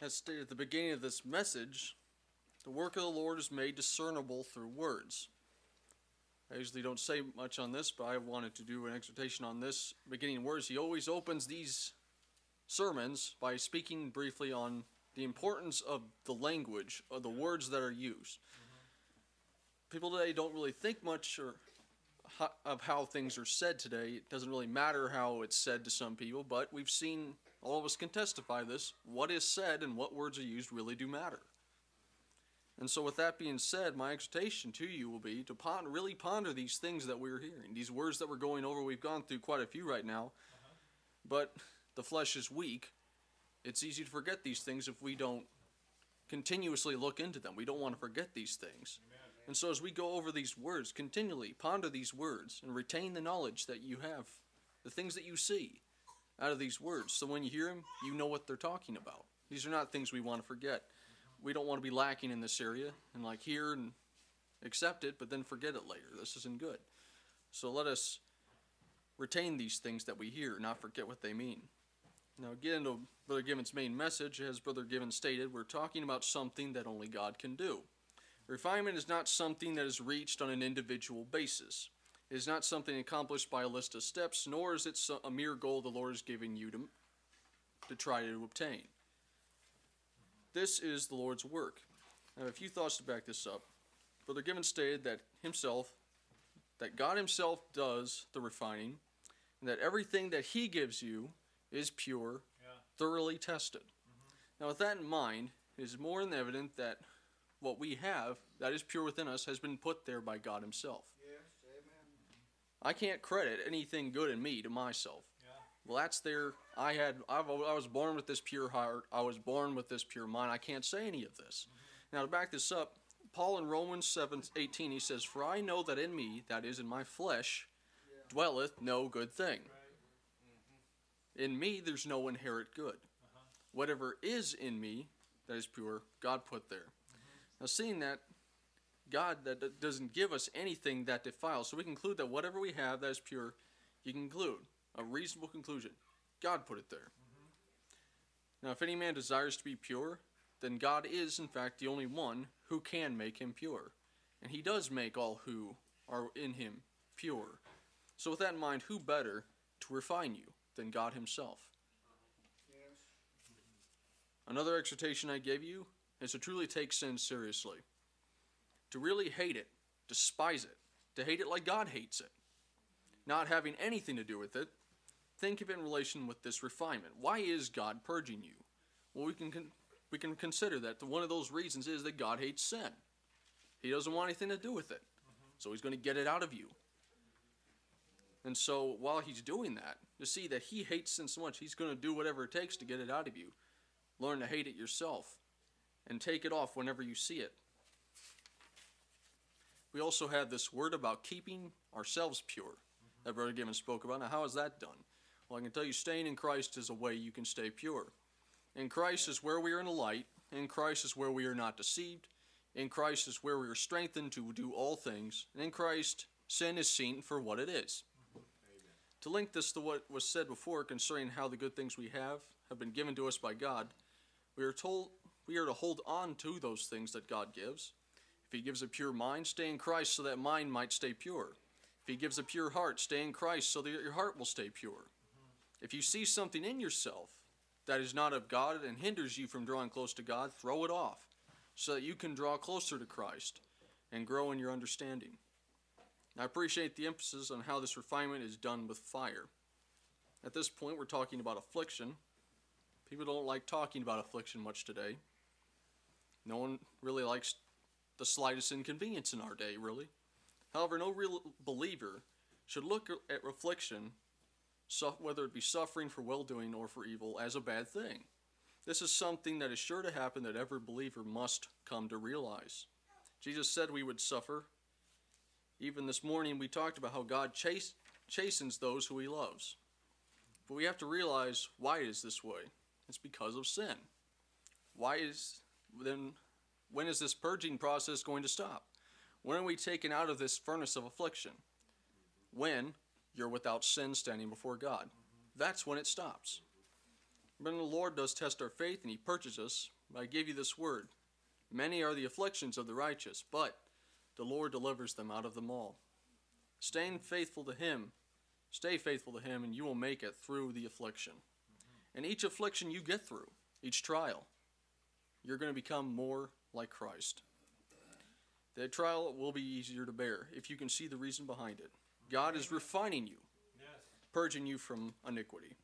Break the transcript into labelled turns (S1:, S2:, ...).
S1: As stated at the beginning of this message, the work of the Lord is made discernible through words. I usually don't say much on this, but I wanted to do an exhortation on this beginning words. He always opens these sermons by speaking briefly on the importance of the language, of the words that are used. People today don't really think much of how things are said today. It doesn't really matter how it's said to some people, but we've seen, all of us can testify this, what is said and what words are used really do matter. And so with that being said, my exhortation to you will be to really ponder these things that we're hearing, these words that we're going over. We've gone through quite a few right now, but the flesh is weak. It's easy to forget these things if we don't continuously look into them. We don't want to forget these things. And so as we go over these words, continually ponder these words and retain the knowledge that you have, the things that you see out of these words. So when you hear them, you know what they're talking about. These are not things we want to forget. We don't want to be lacking in this area and like hear and accept it, but then forget it later. This isn't good. So let us retain these things that we hear, not forget what they mean. Now again, to Brother Given's main message, as Brother Given stated, we're talking about something that only God can do. Refinement is not something that is reached on an individual basis. It is not something accomplished by a list of steps, nor is it a mere goal the Lord is giving you to try to obtain. This is the Lord's work. I have a few thoughts to back this up. Brother Given stated that God himself does the refining, and that everything that he gives you is pure, thoroughly tested. Now with that in mind, it is more than evident that what we have that is pure within us has been put there by God himself.
S2: Yes, amen.
S1: I can't credit anything good in me to myself. Well, that's there. I was born with this pure heart. I was born with this pure mind. I can't say any of this. Now, to back this up, Paul in Romans 7:18, he says, "For I know that in me, that is in my flesh, dwelleth no good thing." In me, there's no inherent good. Whatever is in me that is pure, God put there. Now, seeing that God that doesn't give us anything that defiles, so we conclude that whatever we have that is pure, you conclude a reasonable conclusion. God put it there. Now, if any man desires to be pure, then God is, in fact, the only one who can make him pure. And he does make all who are in him pure. So with that in mind, who better to refine you than God himself?
S2: Yes.
S1: Another exhortation I give you is to truly take sin seriously. To really hate it, despise it, to hate it like God hates it. Not having anything to do with it, think of it in relation with this refinement. Why is God purging you? Well, we can consider that one of those reasons is that God hates sin. He doesn't want anything to do with it. So he's going to get it out of you. And so while he's doing that, to see that he hates sin so much, he's going to do whatever it takes to get it out of you. Learn to hate it yourself and take it off whenever you see it. We also have this word about keeping ourselves pure that Brother Given spoke about. Now, how is that done? Well, I can tell you, staying in Christ is a way you can stay pure. In Christ is where we are in the light. In Christ is where we are not deceived. In Christ is where we are strengthened to do all things. And in Christ, sin is seen for what it is. Amen. To link this to what was said before concerning how the good things we have been given to us by God, we are told we are to hold on to those things that God gives. If he gives a pure mind, stay in Christ so that mind might stay pure. If he gives a pure heart, stay in Christ so that your heart will stay pure. If you see something in yourself that is not of God and hinders you from drawing close to God, throw it off so that you can draw closer to Christ and grow in your understanding. I appreciate the emphasis on how this refinement is done with fire. At this point, we're talking about affliction. People don't like talking about affliction much today. No one really likes the slightest inconvenience in our day, really. However, no real believer should look at affliction, whether it be suffering for well-doing or for evil, as a bad thing. This is something that is sure to happen that every believer must come to realize. Jesus said we would suffer. Even this morning we talked about how God chastens those who he loves. But we have to realize why it is this way. It's because of sin. When is this purging process going to stop? When are we taken out of this furnace of affliction? When you're without sin standing before God. That's when it stops. But the Lord does test our faith, and he purges us. I give you this word. Many are the afflictions of the righteous, but the Lord delivers them out of them all. Stay faithful to him, and you will make it through the affliction. And each affliction you get through, each trial, you're going to become more like Christ. That trial will be easier to bear if you can see the reason behind it. God is refining you, purging you from iniquity.